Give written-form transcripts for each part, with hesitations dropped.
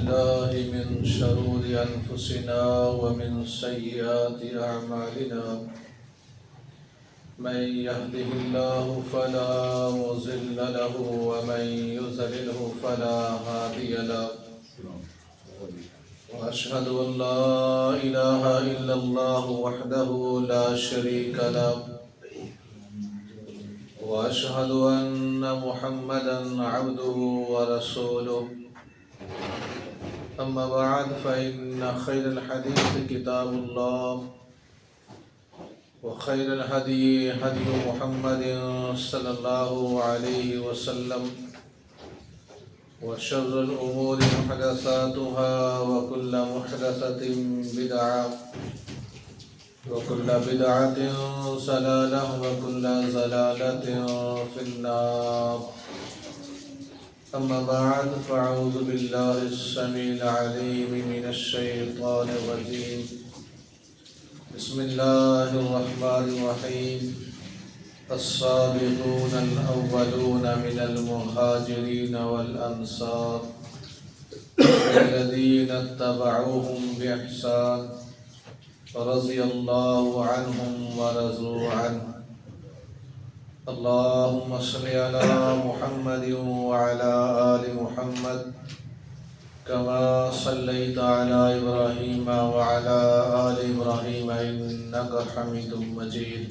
بالله من شرور أنفسنا ومن سيئات أعمالنا من يهده الله فلا مضل له ومن يضلله فلا هادي له وأشهد أن لا إله إلا الله وحده لا شريك له وأشهد أن محمدا عبده ورسوله أما بعد فإن خير الحديث كتاب الله وخير الهدي هدي محمد صلى الله عليه وسلم وشر الأمور محدثاتها وكل محدثة بدعة وكل بدعة ضلالة وكل ضلالة في النار أما بعد فأعوذ بالله السميع العليم من الشيطان الرجيم بسم الله الرحمن الرحيم السابقون الأولون من المهاجرين والأنصار الذين اتبعوهم بإحسان رضي الله عنهم ورضوا عنه اللهم صل على محمد وعلى آل محمد كما صليت على إبراهيم وعلى آل إبراهيم إنك حميد مجيد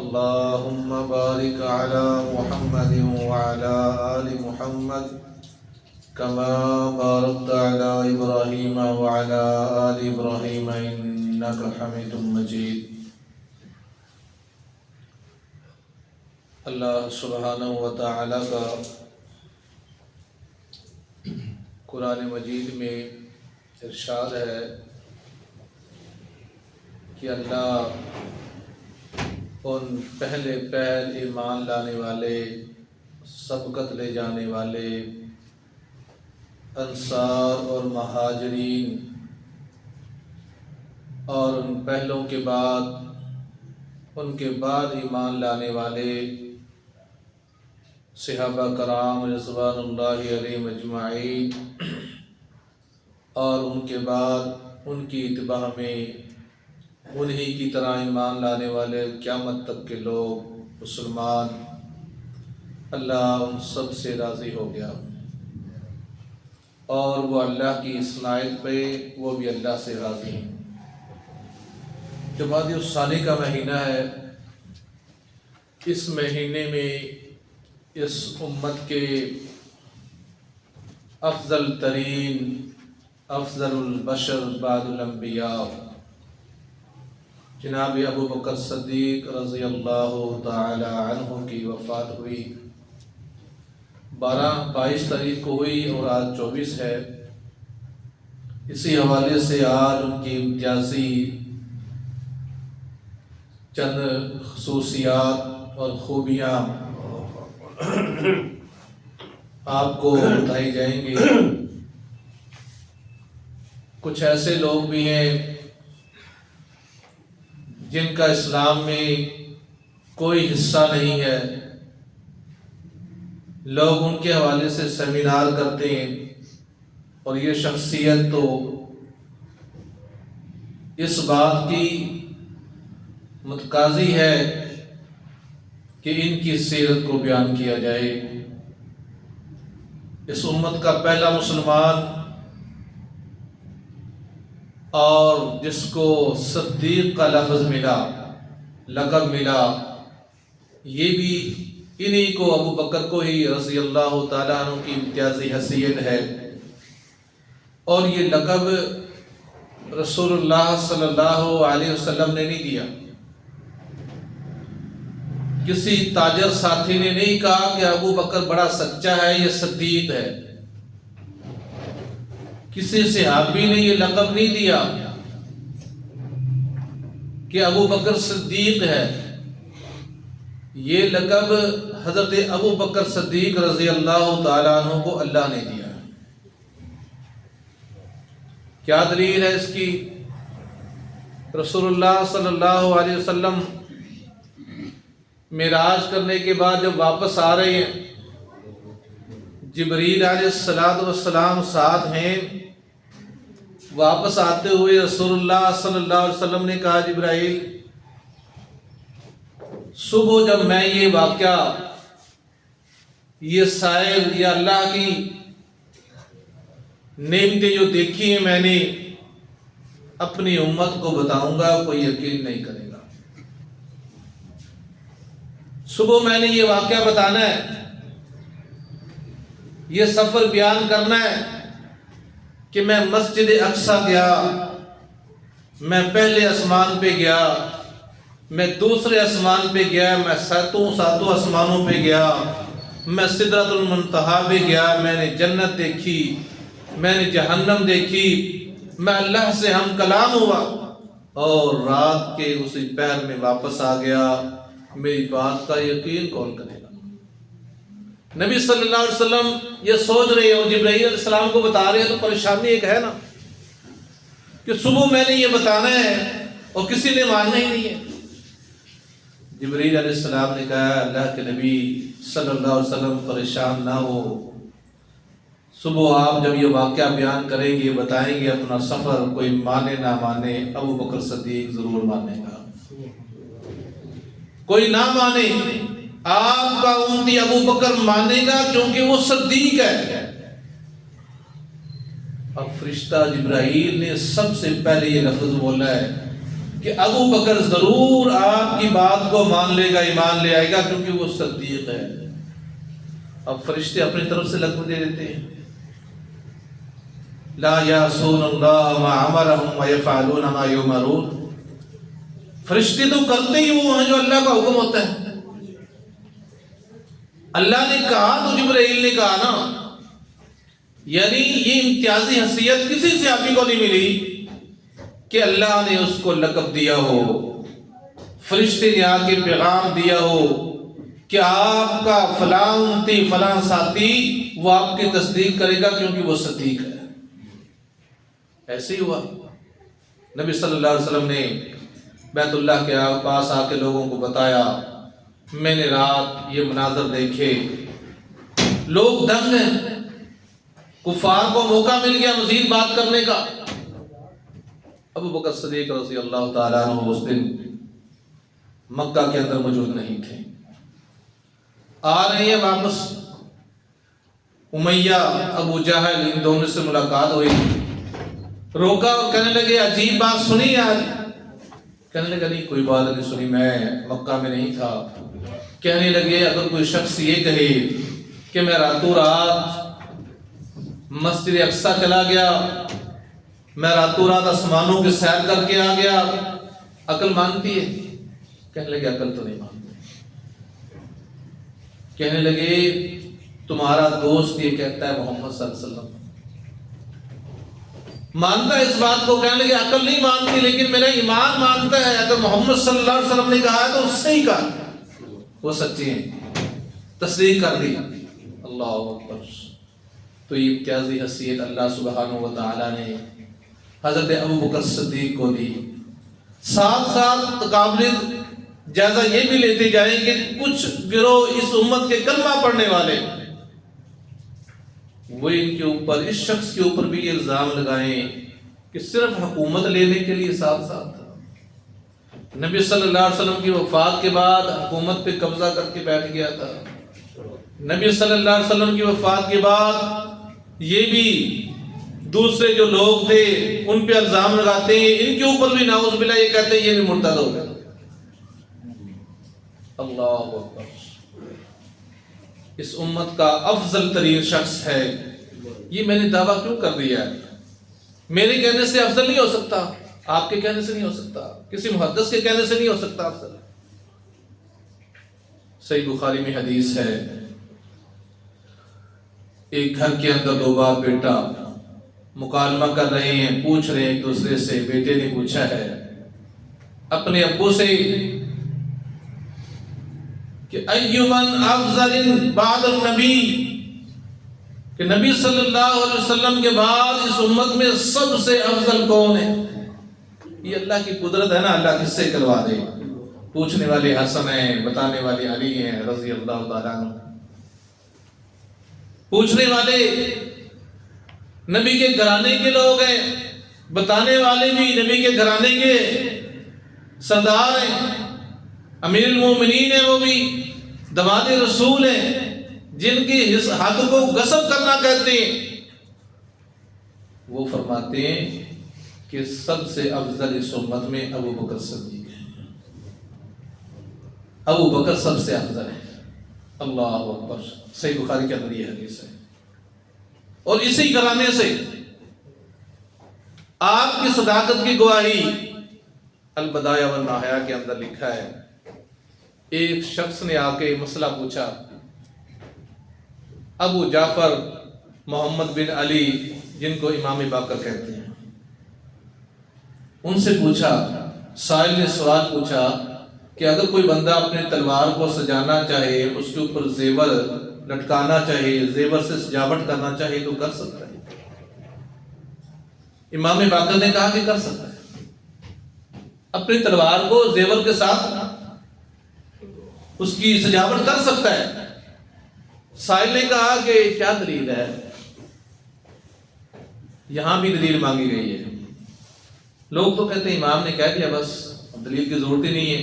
اللهم بارك على محمد وعلى آل محمد كما باركت على إبراهيم وعلى آل إبراهيم إنك حميد مجيد اللہ سبحانہ و تعالیٰ کا قرآن مجید میں ارشاد ہے کہ اللہ ان پہلے ایمان لانے والے، سبقت لے جانے والے انصار اور مہاجرین اور ان پہلوں کے بعد ان کے بعد ایمان لانے والے صحابہ کرام رضوان اللہ علیہم اجمعین اور ان کے بعد ان کی اتباع میں انہی کی طرح ایمان لانے والے قیامت تک کے لوگ مسلمان، اللہ ان سب سے راضی ہو گیا اور وہ اللہ کی اصلاحیت پہ وہ بھی اللہ سے راضی ہیں۔ جمادی الثانی کا مہینہ ہے، اس مہینے میں اس امت کے افضل ترین، افضل البشر بعد الانبیاء جناب ابو بکر صدیق رضی اللہ تعالی عنہ کی وفات ہوئی۔ 22 تاریخ کو ہوئی اور آج 24 ہے۔ اسی حوالے سے آج ان کی امتیازی چند خصوصیات اور خوبیاں آپ کو بتائی جائیں گی۔ کچھ ایسے لوگ بھی ہیں جن کا اسلام میں کوئی حصہ نہیں ہے، لوگ ان کے حوالے سے سیمینار کرتے ہیں اور یہ شخصیت تو اس بات کی متقاضی ہے کہ ان کی سیرت کو بیان کیا جائے۔ اس امت کا پہلا مسلمان اور جس کو صدیق کا لفظ ملا، لقب ملا، یہ بھی انہی کو ابو بکر کو ہی رضی اللہ تعالیٰ عنہ کی امتیازی حیثیت ہے، اور یہ لقب رسول اللہ صلی اللہ علیہ وسلم نے نہیں دیا۔ کسی تاجر ساتھی نے نہیں کہا کہ ابو بکر بڑا سچا ہے، یہ صدیق ہے۔ کسی صحابی نے یہ لقب نہیں دیا کہ ابو بکر صدیق ہے، یہ لقب حضرت ابو بکر صدیق رضی اللہ تعالیٰ عنہ کو اللہ نے دیا۔ کیا دلیل ہے اس کی؟ رسول اللہ صلی اللہ علیہ وسلم معراج کرنے کے بعد جب واپس آ رہے ہیں، جبریل علیہ السلام ساتھ ہیں. واپس آتے ہوئے رسول اللہ صلی اللہ علیہ وسلم نے کہا جبرائیل صبح جب میں یہ واقعہ یہ سائل یا اللہ کی نعمتیں جو دیکھی ہیں میں نے اپنی امت کو بتاؤں گا کوئی یقین نہیں کرے گا. صبح میں نے یہ واقعہ بتانا ہے, یہ سفر بیان کرنا ہے کہ میں مسجد اقصی گیا, میں پہلے آسمان پہ گیا, میں دوسرے آسمان پہ گیا, میں ساتوں آسمانوں پہ گیا, میں سدرۃ المنتہا پہ گیا, میں نے جنت دیکھی, میں نے جہنم دیکھی, میں اللہ سے ہم کلام ہوا اور رات کے اسی پہر میں واپس آ گیا. میری بات کا یقین کون کرے گا؟ نبی صلی اللہ علیہ وسلم یہ سوچ رہے ہو, جبرائیل علیہ السلام کو بتا رہے ہیں, تو پریشانی ایک ہے نا کہ صبح میں نے یہ بتانا ہے اور کسی نے ماننا ہی نہیں ہے. جبرائیل علیہ السلام نے کہا اللہ کے نبی صلی اللہ علیہ وسلم پریشان نہ ہو, صبح آپ جب یہ واقعہ بیان کریں گے بتائیں گے اپنا سفر, کوئی مانے نہ مانے ابو بکر صدیق ضرور مانے گا, کوئی نہ مانے آپ کا امتی ابو بکر مانے گا کیونکہ وہ صدیق ہے. اب فرشتہ جبرائیل نے سب سے پہلے یہ لفظ بولا ہے کہ ابو بکر ضرور آپ کی بات کو مان لے گا, ایمان لے آئے گا کیونکہ وہ صدیق ہے. اب فرشتے اپنی طرف سے لفظ دے دیتے ہیں لا یعصون اللہ ما امرهم ویفعلون ما یؤمرون. فرشتے تو کرتے ہی وہ ہیں جو اللہ کا حکم ہوتا ہے. اللہ نے کہا تو جبرائیل نے کہا نا, یعنی یہ امتیازی حیثیت کسی صحابی کو نہیں ملی کہ اللہ نے اس کو لقب دیا ہو, فرشتے نے آ کے پیغام دیا ہو کہ آپ کا فلاں امتی فلاں ساتھی وہ آپ کی تصدیق کرے گا کیونکہ وہ صدیق ہے. ایسے ہی ہوا. نبی صلی اللہ علیہ وسلم نے بیت اللہ کے پاس آ کے لوگوں کو بتایا میں نے رات یہ مناظر دیکھے, لوگ دنگ ہیں, کفار کو موقع مل گیا مزید بات کرنے کا. ابو بکر صدیق رضی اللہ تعالیٰ عنہ اس دن مکہ کے اندر موجود نہیں تھے. آ رہے ہیں واپس, امیہ ابو جہل ان دونوں سے ملاقات ہوئی, روکا اور کہنے لگے عجیب بات سنی آج. کہنے لگا نہیں کوئی بات نہیں سنی, میں مکہ میں نہیں تھا. کہنے لگے اگر کوئی شخص یہ کہے کہ میں راتوں رات مسجد اقصی چلا گیا, میں راتوں رات آسمانوں کے سیر کر کے آ گیا, عقل مانتی ہے؟ کہنے لگے عقل تو نہیں مانتی. کہنے لگے تمہارا دوست یہ کہتا ہے محمد صلی اللہ علیہ وسلم مانتا ہے اس بات کو. کہنے لگے عقل نہیں مانتی لیکن میرا ایمان مانتا ہے, اگر محمد صلی اللہ علیہ وسلم نے کہا ہے تو اس سے ہی کہا, وہ سچے ہیں, تصدیق کر دی. اللہ اکبر. تو یہ امتیازی حیثیت اللہ سبحانہ و تعالیٰ نے حضرت ابو بکر صدیق کو دی. ساتھ ساتھ قابل جائزہ یہ بھی لیتے جائیں کہ کچھ گروہ اس امت کے کلمہ پڑھنے والے وہ ان کے اوپر, اس شخص کے اوپر بھی یہ الزام لگائیں کہ صرف حکومت لینے کے لیے ساتھ ساتھ نبی صلی اللہ علیہ وسلم کی وفات کے بعد حکومت پہ قبضہ کر کے بیٹھ گیا تھا. نبی صلی اللہ علیہ وسلم کی وفات کے بعد یہ بھی دوسرے جو لوگ تھے ان پہ الزام لگاتے ہیں, ان کے اوپر بھی نعوذ باللہ یہ کہتے ہیں یہ بھی مرتد ہو گیا. اللہ اکبر. اس امت کا افضل ترین شخص ہے, یہ میں نے دعویٰ کیوں کر دیا ہے؟ میرے کہنے سے افضل نہیں ہو سکتا, آپ کے کہنے سے نہیں ہو سکتا, کسی محدث کے کہنے سے نہیں ہو سکتا افضل. صحیح بخاری میں حدیث ہے, ایک گھر کے اندر دو باپ بیٹا مکالمہ کر رہے ہیں, پوچھ رہے ہیں ایک دوسرے سے. بیٹے نے پوچھا ہے اپنے ابو سے کہ ایمن افضل بعد النبی, کہ نبی صلی اللہ علیہ وسلم کے بعد اس امت میں سب سے افضل کون ہے؟ یہ اللہ کی قدرت ہے نا, اللہ کس سے کروا دے. پوچھنے والے حسن ہیں, بتانے والے علی ہیں رضی اللہ تعالیٰ عنہ. پوچھنے والے نبی کے گھرانے کے لوگ ہیں، بتانے والے بھی نبی کے گھرانے کے سردار ہیں، امیر المومنین ہیں، وہ بھی داماد رسول ہیں، جن کی حق کو غصب کرنا کہتے ہیں۔ وہ فرماتے ہیں کہ سب سے افضل اس امت میں ابو بکر صدیق ہے، ابو بکر سب سے افضل ہے۔ اللہ اکبر، صحیح بخاری کے اندر یہ حدیث ہے۔ اور اسی گھرانے سے آپ کی صداقت کی گواہی البدایہ والنہایہ کے اندر لکھا ہے، ایک شخص نے آ کے مسئلہ پوچھا، ابو جعفر محمد بن علی جن کو امام باقر کہتے ہیں، ان سے پوچھا، سائل نے سوال پوچھا کہ اگر کوئی بندہ اپنے تلوار کو سجانا چاہے، اس کے اوپر زیور لٹکانا چاہے، زیور سے سجاوٹ کرنا چاہے تو کر سکتا ہے؟ امام باقر نے کہا کہ کر سکتا ہے، اپنی تلوار کو زیور کے ساتھ اس کی سجاوٹ کر سکتا ہے۔ سائل نے کہا کہ کیا دلیل ہے؟ یہاں بھی دلیل مانگی گئی ہے۔ لوگ تو کہتے ہیں امام نے کہہ دیا بس، اب دلیل کی ضرورت ہی نہیں ہے۔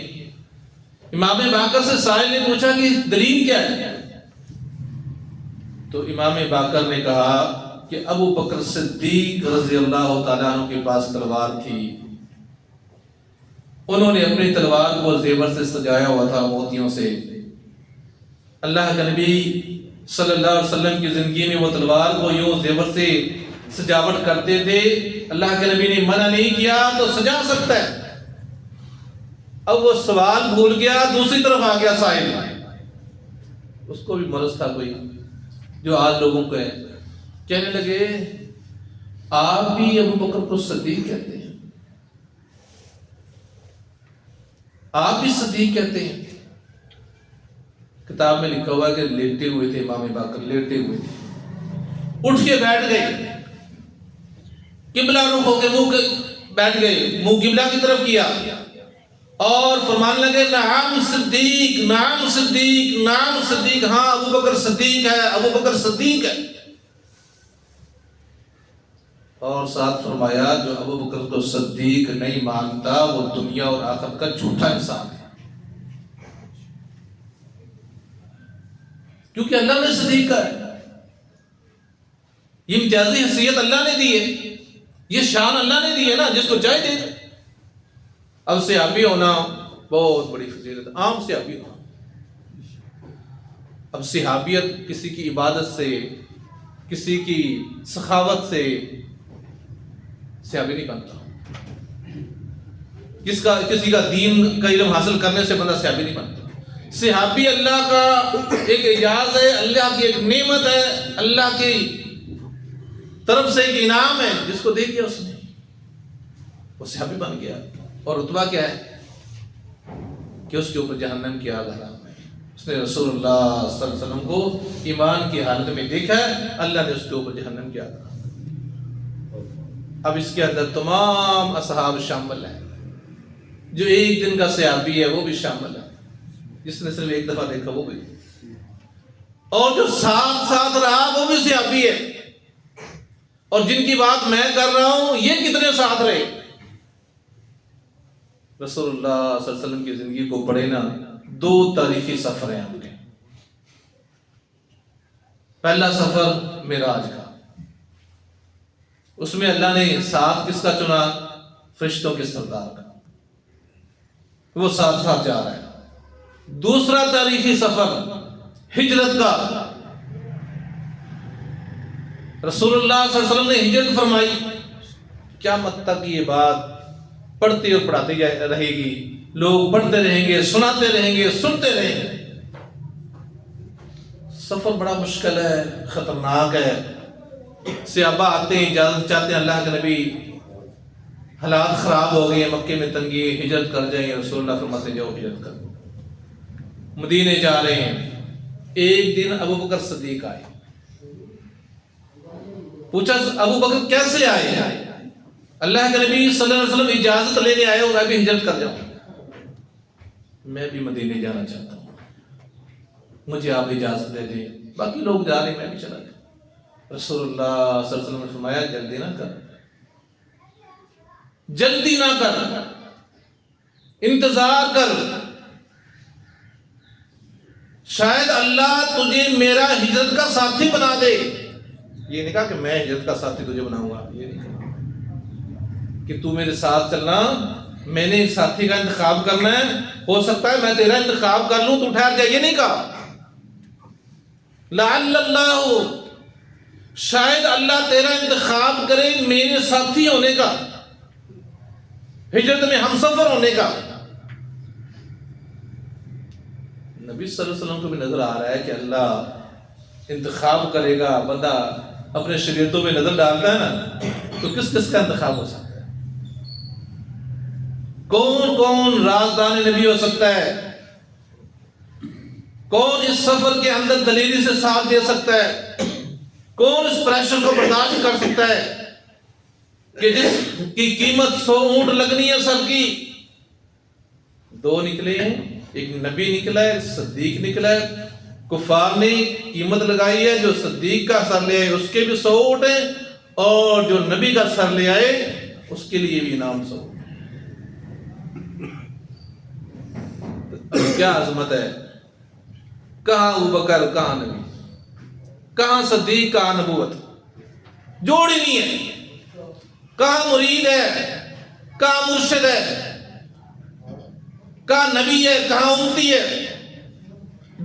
امام باقر سے سائل نے پوچھا کہ دلیل کیا ہے؟ تو امام باقر نے کہا کہ ابو بکر صدیق رضی اللہ تعالیٰ عنہ کے پاس تلوار تھی، انہوں نے اپنی تلوار کو زیور سے سجایا ہوا تھا، موتیوں سے۔ اللہ کے نبی صلی اللہ علیہ وسلم کی زندگی میں وہ تلوار کو یوں زیور سے سجاوٹ کرتے تھے، اللہ کے نبی نے منع نہیں کیا تو سجا سکتا ہے۔ اب وہ سوال بھول گیا، دوسری طرف آ گیا سائل، اس کو بھی مرض تھا کوئی جو آج لوگوں کو ہے، کہنے لگے آپ بھی ابو بکر کو صدیق کہتے ہیں، آپ بھی صدیق کہتے ہیں؟ کتاب میں لکھا ہوا ہے کہ لیٹے ہوئے تھے امام باقر، لیٹے ہوئے تھے، اٹھ کے بیٹھ گئے، قبلہ رخ ہو کے منہ بیٹھ گئے، منہ قبلہ کی طرف کیا اور فرمانے لگے نعم صدیق، نعم صدیق، نعم صدیق، ہاں ابو بکر صدیق ہے، ابو بکر صدیق ہے۔ اور ساتھ فرمایا جو ابو بکر کو صدیق نہیں مانتا وہ دنیا اور آخرت کا جھوٹا انسان ہے، کیونکہ اللہ نے صدیق کا ہے، یہ امتیازی حیثیت اللہ نے دی ہے، یہ شان اللہ نے دی ہے نا، جس کو چاہے دے دے۔ اب صحابی ہونا بہت بڑی فضیلت، عام صحابی ہونا۔ اب صحابیت کسی کی عبادت سے، کسی کی سخاوت سے صحابی نہیں بنتا، کسی کا دین کا علم حاصل کرنے سے بندہ صحابی نہیں بنتا۔ صحابی اللہ کا ایک اعزاز ہے، اللہ کی ایک نعمت ہے، اللہ کی طرف سے ایک انعام ہے، جس کو دے دیا اس نے وہ صحابی بن گیا۔ اور رتبہ کیا ہے کہ اس کے اوپر جہنم کی آگ حرام ہے، اس نے رسول اللہ صلی اللہ علیہ وسلم کو ایمان کی حالت میں دیکھا ہے، اللہ نے اس کے اوپر جہنم کی آگ حرام۔ اب اس کے اندر تمام اصحاب شامل ہیں، جو ایک دن کا صحابی ہے وہ بھی شامل ہے، جس نے صرف ایک دفعہ دیکھا وہ بھی، اور جو ساتھ ساتھ رہا وہ بھی صحابی ہے، اور جن کی بات میں کر رہا ہوں یہ کتنے ساتھ رہے۔ رسول اللہ صلی اللہ علیہ وسلم کی زندگی کو پڑھے نا، 2 تاریخی سفر ہیں آپ کے۔ پہلا سفر معراج کا، اس میں اللہ نے ساتھ کس کا چنا؟ فرشتوں کے سردار کا، وہ ساتھ ساتھ جا رہا ہے۔ دوسرا تاریخی سفر ہجرت کا، رسول اللہ صلی اللہ علیہ وسلم نے ہجرت فرمائی، قیامت تک یہ بات پڑھتی اور پڑھاتی رہے گی، لوگ پڑھتے رہیں گے، سناتے رہیں گے، سنتے رہیں گے۔ سفر بڑا مشکل ہے، خطرناک ہے، صحابہ آتے ہیں، اجازت چاہتے ہیں، اللہ کے نبی حالات خراب ہو گئے ہیں، مکے میں تنگی، ہجرت کر جائیں، رسول اللہ فرماتے جاؤ ہجرت کر۔ مدینے جا رہے ہیں، ایک دن ابو بکر صدیق آئے، پوچھا ابو بکر کیسے آئے؟ اللہ کے نبی صلی اللہ علیہ وسلم اجازت لینے آئے اور میں بھی ہجرت کر جاؤں، میں بھی مدینے جانا چاہتا ہوں، مجھے آپ اجازت دے دیں، باقی لوگ جا رہے ہیں میں بھی چلا جاؤں۔ رسول اللہ صلی اللہ علیہ وسلم نے فرمایا جلدی نہ کر، جلدی نہ کر، انتظار کر، شاید اللہ تجھے میرا ہجرت کا ساتھی بنا دے۔ یہ نہیں کہا کہ میں ہجرت کا ساتھی تجھے بناؤں گا، یہ نہیں کہا کہ تو میرے ساتھ چلنا، میں نے ساتھی کا انتخاب کرنا ہے، ہو سکتا ہے میں تیرا انتخاب کر لوں تو ٹھہر جا، یہ نہیں کہا۔ لعل اللہ، شاید اللہ تیرا انتخاب کرے میرے ساتھی ہونے کا، ہجرت میں ہم سفر ہونے کا۔ نبی صلی اللہ علیہ وسلم کو بھی نظر آ رہا ہے کہ اللہ انتخاب کرے گا، بندہ اپنے شریعتوں میں نظر ڈالتا ہے نا، تو کس کس کا انتخاب ہو سکتا ہے، کون کون رازدان نبی ہو سکتا ہے، کون اس سفر کے اندر دلیری سے ساتھ دے سکتا ہے، کون اس پریشر کو برداشت کر سکتا ہے کہ جس کی قیمت 100 اونٹ لگنی ہے سب کی۔ دو نکلے ہیں، ایک نبی نکلا ہے، صدیق نکلا ہے، کفار نے قیمت لگائی ہے، جو صدیق کا سر لے آئے اس کے بھی 100 اونٹ ہیں، اور جو نبی کا سر لے آئے اس کے لیے بھی انعام 100۔ کیا عظمت ہے، کہاں ابوبکر، کہاں نبی، کہاں صدیق، کہاں نبوت، جوڑ ہی نہیں ہے، کہاں مرید ہے، کہاں مرشد ہے، کہاں نبی ہے، کہاں امتی ہے،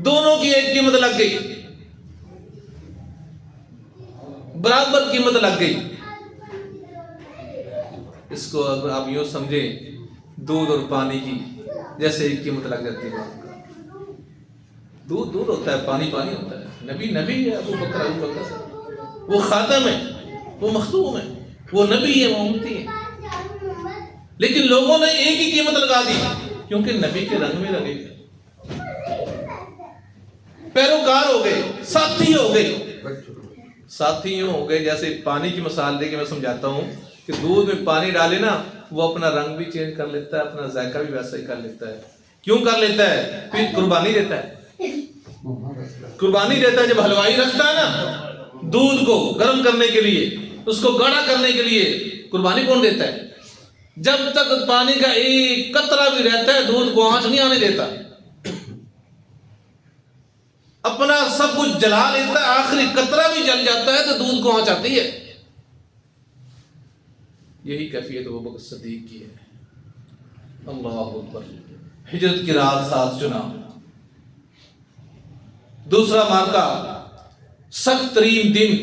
دونوں کی ایک قیمت لگ گئی، برابر قیمت لگ گئی۔ اس کو اگر آپ یوں سمجھیں دودھ اور پانی کی جیسے ایک قیمت لگ جاتی ہے۔ دودھ دودھ ہوتا ہے، پانی پانی ہوتا ہے، نبی نبی ہے، ابوبکر وہ خاتم ہے، وہ مختوم ہے، وہ نبی ہے، وہ امتی ہے، لیکن لوگوں نے ایک ہی قیمت لگا دی کیونکہ نبی کے رنگ میں رنگے گئے، پیروکار ہو گئے، ساتھی ہو گئے۔ ساتھی یوں ہو گئے جیسے پانی کی مثال دے کے میں سمجھاتا ہوں کہ دودھ میں پانی ڈالے نا، وہ اپنا رنگ بھی چینج کر لیتا ہے، اپنا ذائقہ بھی ویسا ہی کر لیتا ہے۔ کیوں کر لیتا ہے؟ پھر قربانی دیتا ہے، قربانی دیتا ہے۔ جب حلوائی رکھتا ہے نا دودھ کو گرم کرنے کے لیے، اس کو گاڑھا کرنے کے لیے، قربانی کون دیتا ہے؟ جب تک پانی کا ایک قطرہ بھی رہتا ہے دودھ کو آنچ نہیں آنے دیتا، اپنا سب کچھ جلا لیتا ہے، آخری قطرہ بھی جل جاتا ہے تو دودھ کو آنچ آتی ہے۔ یہی کیفیت ابوبکر صدیق کی ہے۔ اللہ اکبر، ہجرت کی رات ساتھ چنا۔ دوسرا مارکا، سخت ترین دن،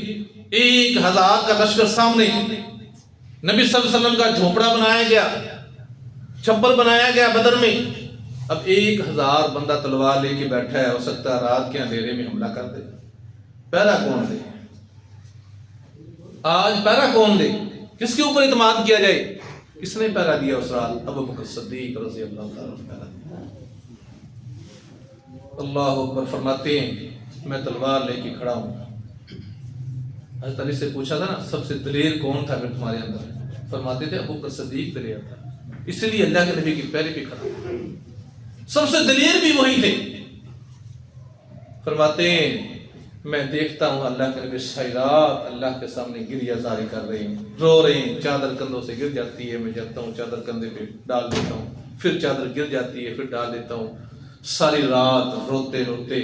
1000 کا لشکر سامنے، نبی صلی اللہ علیہ وسلم کا جھونپڑا بنایا گیا، چھپر بنایا گیا بدر میں۔ اب 1000 بندہ تلوار لے کے بیٹھا ہے، ہو سکتا ہے رات کے اندھیرے میں حملہ کر دے۔ پہلا کون دے؟ آج پہلا کون دے؟ کس کے اوپر اعتماد کیا جائے؟ کس نے پہلا دیا اس رات؟ ابوبکر صدیق رضی اللہ تعالیٰ عنہ پہلا دیا۔ اللہ اکبر، فرماتے ہیں میں تلوار لے کے کھڑا ہوں۔ حضرت علی سے پوچھا تھا نا سب سے دلیر کون تھا پھر تمہارے اندر؟ فرماتے تھے ابوبکر صدیق دلیر تھا، اسی لیے اللہ کے نبی کی پہلے پہ کھڑا، سب سے دلیر بھی وہی تھے۔ فرماتے ہیں میں دیکھتا ہوں اللہ کے نبی ساری رات اللہ کے سامنے گریہ زاری کر رہے ہیں، رو رہے ہیں، چادر کندھوں سے گر جاتی ہے، میں جاتا ہوں چادر کندھے پہ ڈال دیتا ہوں، پھر چادر گر جاتی ہے، پھر ڈال دیتا ہوں، ساری رات روتے روتے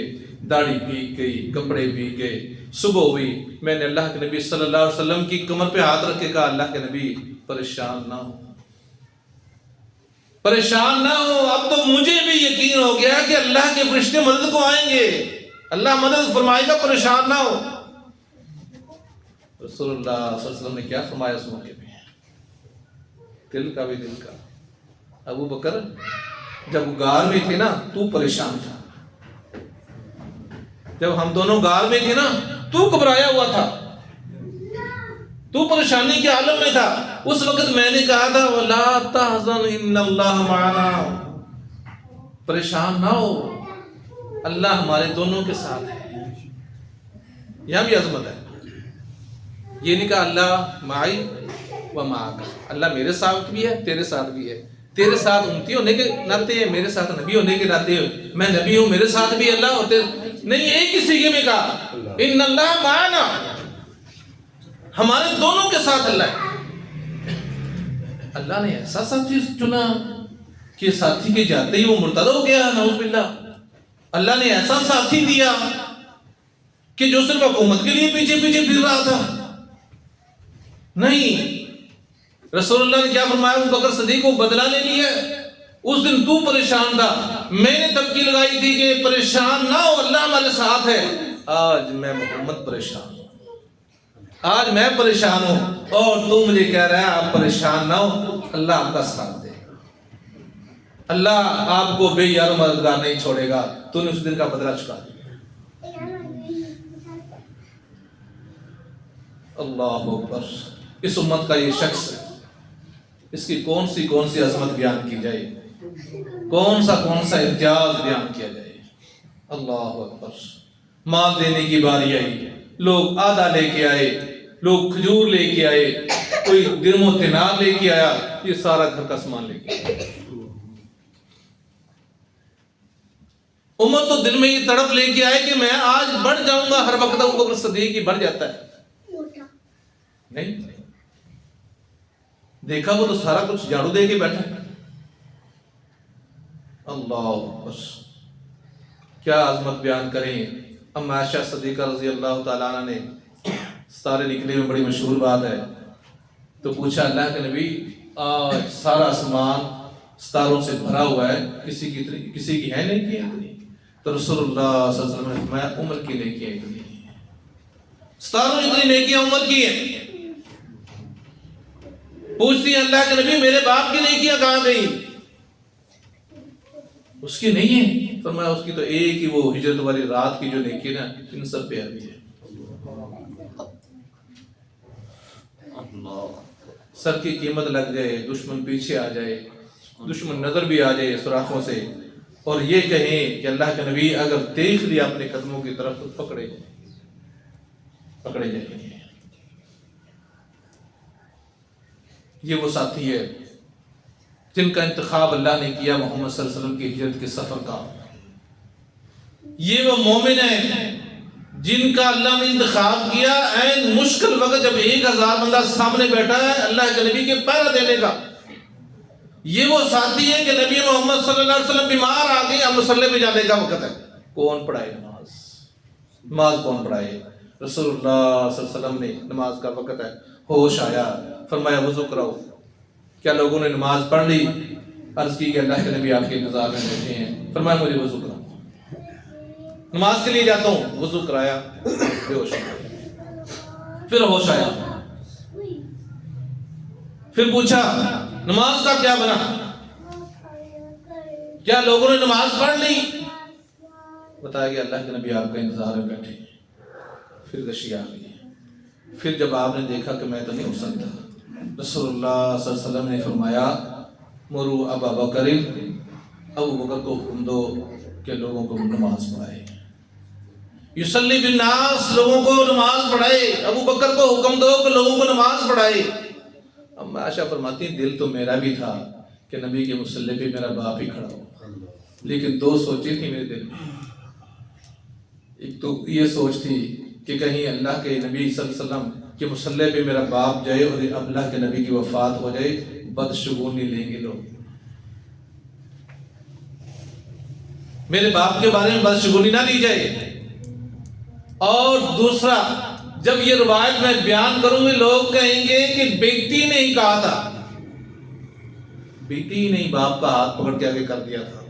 داڑھی بھیگ گئی، کپڑے بھیگ گئے۔ صبح ہوئی، میں نے اللہ کے نبی صلی اللہ علیہ وسلم کی کمر پہ ہاتھ رکھ کے کہا اللہ کے نبی پریشان نہ ہو، پریشان نہ ہو، اب تو مجھے بھی یقین ہو گیا کہ اللہ کے فرشتے مدد کو آئیں گے، اللہ مدد فرمائے گا، پریشان نہ ہو۔ رسول اللہ صلی اللہ علیہ وسلم نے کیا فرمایا اس موقع پہ؟ دل کا بھی دل کا، ابو بکر جب غار میں تھے نا تو پریشان تھا، جب ہم دونوں غار میں تھے نا تو گھبرایا ہوا تھا، تو پریشانی کے عالم میں تھا۔ اس وقت میں نے کہا تھا وَلَا تَحْزَنْ إِنَّ اللَّهَ مَعَنَا، پریشان نہ ہو، اللہ ہمارے دونوں کے ساتھ ہے۔ یہاں بھی عظمت ہے، یہ نہیں کہا اللہ معی و معک، اللہ میرے ساتھ بھی ہے تیرے ساتھ بھی ہے، تیرے ساتھ امتی ہونے کے ناطے، میرے ساتھ نبی ہونے کے ناطے، میں نبی ہوں میرے ساتھ بھی اللہ ہوتے نہیں، ایک ہی سیغے میں کہا ان اللہ معنا، ہمارے دونوں کے ساتھ اللہ ہے۔ اللہ نے ایسا ساتھی چنا کہ ساتھی کے جاتے ہی وہ مرتد ہو گیا، نعوذ باللہ۔ اللہ نے ایسا ساتھی دیا کہ جو صرف حکومت کے لیے پیچھے پیچھے پھر رہا تھا۔ نہیں، رسول اللہ نے کیا فرمایا؟ ابو بکر صدیق کو بدلہ لے لیا۔ اس دن تو پریشان تھا، میں نے دھمکی لگائی تھی کہ پریشان نہ ہو، اللہ ہمارے ساتھ ہے۔ آج میں محمد پریشان ہوں، آج میں پریشان ہوں اور تو مجھے کہہ رہا ہے آپ پریشان نہ ہو، اللہ آپ کا ساتھ دے گا، اللہ آپ کو بے یار و مددگار نہیں چھوڑے گا۔ تو نے اس دن کا بدلہ چکا دیا۔ اللہ اکبر۔ اس امت کا یہ شخص ہے، اس کی کون سی عظمت بیان کی جائے، کون سا امتیاز بیان کیا جائے۔ اللہ اکبر۔ مال دینے کی باری آئی، لوگ آدھا لے کے آئے، لوگ کھجور لے کے آئے، کوئی درم و دینار لے کے آیا، یہ سارا گھر کا سامان لے کے آیا۔ امت تو دل میں یہ تڑپ لے کے آئے کہ میں آج بڑھ جاؤں گا، ہر وقت ابو بکر صدیق کی بڑھ جاتا ہے۔ نہیں، دیکھا وہ تو سارا کچھ جھاڑو دے کے بیٹھا۔ اللہ اکبر۔ کیا عظمت بیان کریں۔ ام عائشہ صدیقہ رضی اللہ تعالیٰ عنہ نے، ستارے نکلے میں بڑی مشہور بات ہے، تو پوچھا اللہ کے نبی آج سارا آسمان ستاروں سے بھرا ہوا ہے، کسی کی ہے نہیں کی اتنی؟ تو رسول اللہ صلی اللہ علیہ وسلم نے فرمایا عمر کی نیکیاں اتنی ہیں، ستاروں اتنی نیکیاں عمر کی ہیں۔ پوچھتی ہیں اللہ کے نبی میرے باپ کی نیکیاں کہاں گئی؟ اس کی نہیں ہے، فرمایا اس کی تو ایک ہی وہ ہجرت والی رات کی جو نیکی نا، ان سب پہ آئی ہے۔ سر کی قیمت لگ جائے، دشمن پیچھے آ جائے، دشمن نظر بھی آ جائے سوراخوں سے، اور یہ کہیں کہ اللہ کے نبی اگر دیکھ لیا اپنے قدموں کی طرف تو پکڑے جائیں گے۔ یہ وہ ساتھی ہے جن کا انتخاب اللہ نے کیا محمد صلی اللہ علیہ وسلم کی ہجرت کے سفر کا۔ یہ وہ مومن ہیں جن کا اللہ نے انتخاب کیا عین مشکل وقت جب 1000 بندہ سامنے بیٹھا ہے اللہ کے نبی کے پہرہ دینے کا۔ یہ وہ ساتھی ہے کہ نبی محمد صلی اللہ علیہ وسلم بیمار آ گئی، اب مصلی پہ جانے کا وقت ہے، کون پڑھائے نماز کون پڑھائے؟ رسول اللہ صلی اللہ علیہ وسلم نے نماز کا وقت ہے، ہوش آیا، فرمایا وضو کراؤ۔ کیا لوگوں نے نماز پڑھ لی؟ عرض کی کہ اللہ کے نبی آپ کے انتظار میں بیٹھے ہیں، فرمایا مجھے وضو کراؤ۔ نماز کے لیے جاتا ہوں، وضو کرایا، بے ہوش ہو گیا، پھر ہوش آیا، پھر پوچھا نماز کا کیا بنا؟ کیا لوگوں نے نماز پڑھ لی؟ بتایا کہ اللہ کے نبی آپ کا انتظار میں بیٹھے ہیں۔ پھر غشی آ گئی۔ پھر جب آپ نے دیکھا کہ میں تو نہیں اٹھ سکتا، رسول اللہ صلی اللہ علیہ وسلم نے فرمایا مرو ابا بکر، ابو بکر کو حکم دو کہ لوگوں کو نماز پڑھائے، یصلی بالناس، لوگوں کو نماز پڑھائے۔ ابو بکر کو حکم دو کہ لوگوں کو نماز پڑھائے۔ اب عائشہ فرماتی ہیں دل تو میرا بھی تھا کہ نبی کے مصلی پہ میرا باپ ہی کھڑا ہو، لیکن دو سوچیں تھی میرے دل میں۔ ایک تو یہ سوچ تھی کہ کہیں اللہ کے نبی صلی اللہ علیہ وسلم کے مصلی پہ میرا باپ جائے اور اللہ کے نبی کی وفات ہو جائے، بدشگونی لیں گے لوگ، میرے باپ کے بارے میں بدشگونی نہ لی جائے۔ اور دوسرا، جب یہ روایت میں بیان کروں گی لوگ کہیں گے کہ بیٹی نے ہی کہا تھا، بیٹی نے ہی باپ کا ہاتھ پکڑ کے آگے کر دیا تھا۔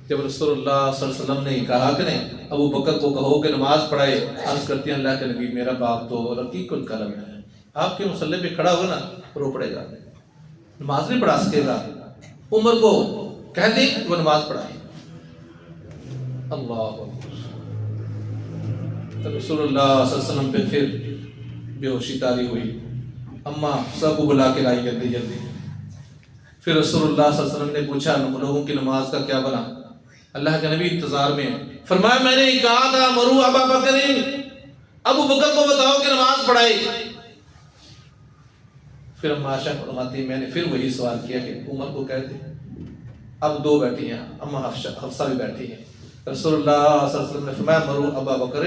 جب رسول اللہ صلی اللہ علیہ وسلم نے کہا کہ نہیں ابو بکر کو کہو کہ نماز پڑھائے، عرض کرتی ہیں اللہ کے نبی میرا باپ تو رقیق القلم ہے، آپ کے مصلی پہ کھڑا ہوگا نا رو پڑے گا، نماز نہیں پڑھا سکے گا، عمر کو کہہ دیں وہ نماز پڑھائے۔ اللہ اکبر۔ رسول اللہ صلی اللہ علیہ وسلم پہ پھر بے ہوشی طاری ہوئی، اماں سب کو بلا کے لائی جلدی جلدی۔ پھر رسول اللہ صلی اللہ علیہ وسلم نے پوچھا لوگوں کی نماز کا کیا بنا؟ اللہ کے نبی انتظار میں، فرمایا میں نے کہا تھا مرو ابا بکر، ابو بکر کو بتاؤ کہ نماز پڑھائے۔ پھر اما عائشہ فرماتی میں نے پھر وہی سوال کیا کہ عمر کو کہہ دے۔ اب دو بیٹھی ہیں، اما حفصہ بھی بیٹھی ہیں۔ رسول اللہ صلی اللہ علیہ وسلم نے فرمایا مرو ابا بکر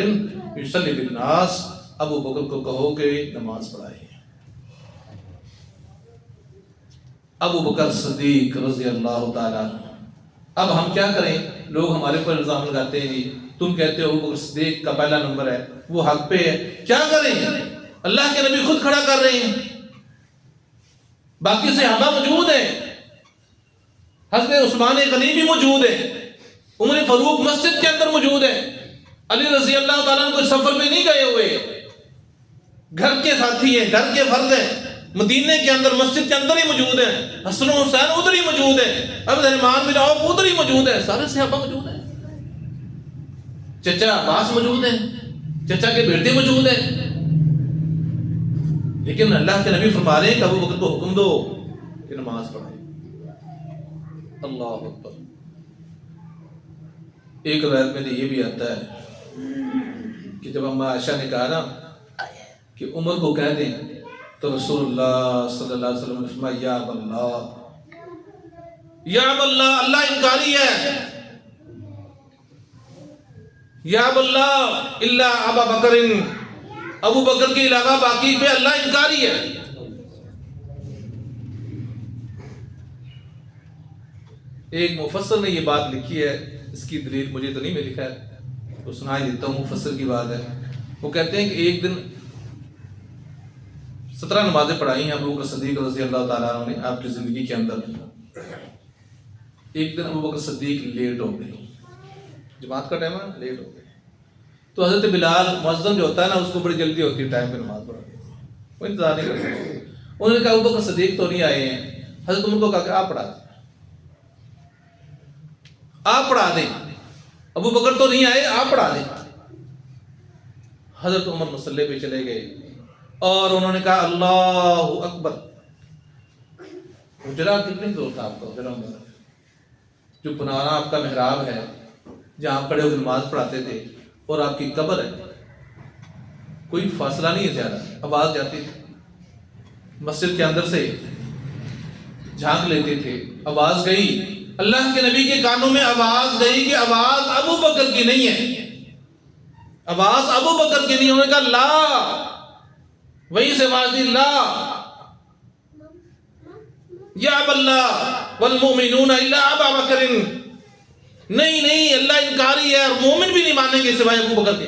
یصلی بالناس، ابو بکر کو کہو کہ نماز پڑھائے۔ ابو بکر صدیق رضی اللہ تعالیٰ عنہ۔ اب ہم کیا کریں؟ لوگ ہمارے پر الزام لگاتے ہیں، جی تم کہتے ہو ابو بکر صدیق کا پہلا نمبر ہے، وہ حق پہ ہے، کیا کریں؟ اللہ کے نبی خود کھڑا کر رہے ہیں، باقی صحابہ موجود ہیں، حضرت عثمان غنی بھی موجود ہے، عمر فاروق مسجد کے اندر موجود ہے، علی رضی اللہ تعالیٰ عنہ کوئی سفر پہ نہیں گئے ہوئے، گھر کے ساتھی ہیں، گھر کے فرد ہیں، مدینے کے اندر مسجد کے اندر ہی موجود ہیں، حسن و حسین ادھر ہی موجود ہیں، عبد الرحمن بن عوف ادھر ہی موجود ہیں، سارے صحابہ موجود ہیں، چچا عباس موجود ہیں، چچا کے بیٹے موجود ہیں، لیکن اللہ کے نبی فرما رہے ہیں کہ ابو بکر کو حکم دو کہ نماز پڑھائے۔ اللہ اکبر۔ ایک روایت میں یہ بھی آتا ہے کہ جب اما عائشہ نے کہا نا کہ عمر کو کہہ دیں، تو رسول اللہ صلی اللہ علیہ وسلم نے فرمایا یا اب اللہ، یا اب اللہ، اللہ انکاری ہے، یا اب اللہ الا ابا بکر، ابو بکر کے علاوہ باقی پہ اللہ انکاری ہے۔ ایک مفسر نے یہ بات لکھی ہے، اس کی دلیل مجھے تو نہیں میں لکھا ہے، تو سنا ہی دیتا ہوں، مفسر کی بات ہے۔ وہ کہتے ہیں کہ ایک دن 17 نمازیں پڑھائی ہیں ابو بکر صدیق رضی اللہ تعالیٰ عنہ نے آپ کی زندگی کے اندر۔ ایک دن ابو بکر صدیق لیٹ ہو گئے، جماعت کا ٹائم ہے، لیٹ ہو گئے، تو حضرت بلال مؤذن جو ہوتا ہے نا، اس کو بڑی جلدی ہوتی ہے ٹائم پہ نماز پڑھانے، وہ انتظار نہیں کرتے۔ انہوں نے کہا ابو بکر صدیق تو نہیں آئے ہیں، حضرت عمر کو کہا کہ آپ پڑھا دیں، آپ پڑھا دیں، ابو بکر تو نہیں آئے، آپ پڑھا دیں۔ حضرت عمر مصلی پہ چلے گئے اور انہوں نے کہا اللہ اکبر۔ حجرہ کتنی دور تھا آپ کا؟ حجرہ جو پرانا آپ کا محراب ہے جہاں آپ کھڑے ہو کے نماز پڑھاتے تھے، اور آپ کی قبر ہے، کوئی فاصلہ نہیں ہے زیادہ، آواز جاتی تھی، مسجد کے اندر سے جھانک لیتے تھے، آواز گئی، اللہ کے نبی کے کانوں میں آواز گئی کہ آواز ابو بکر کی نہیں ہے، آواز ابو بکر کی نہیں۔ انہوں نے کہا لا، وہی سے آواز دی لا یا اب اللہ والمؤمنون الا ابا بکر، نہیں نہیں، اللہ انکاری ہے اور مومن بھی نہیں مانیں گے سوائے ابو بکر کے۔